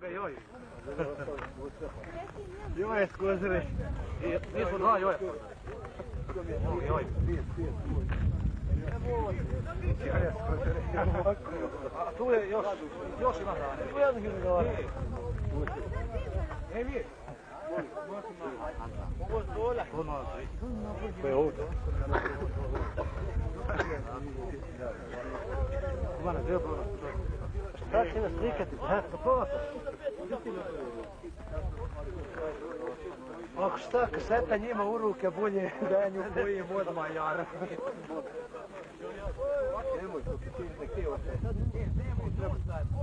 Joj. Joj, skozili. Mi smo dva joja. Joj. A tu je još ima hrane. Tu je jedan hidrogavar. Vi. Ovo je dolja. To je ovdje. Ivana, gdje je bilo? Šta će nas slikati? Ako šta, kaseta njima u ruke, bolje da ja nju bojim odmah, jara. Nemoj, to ti ne htio. Nemoj, treba staviti.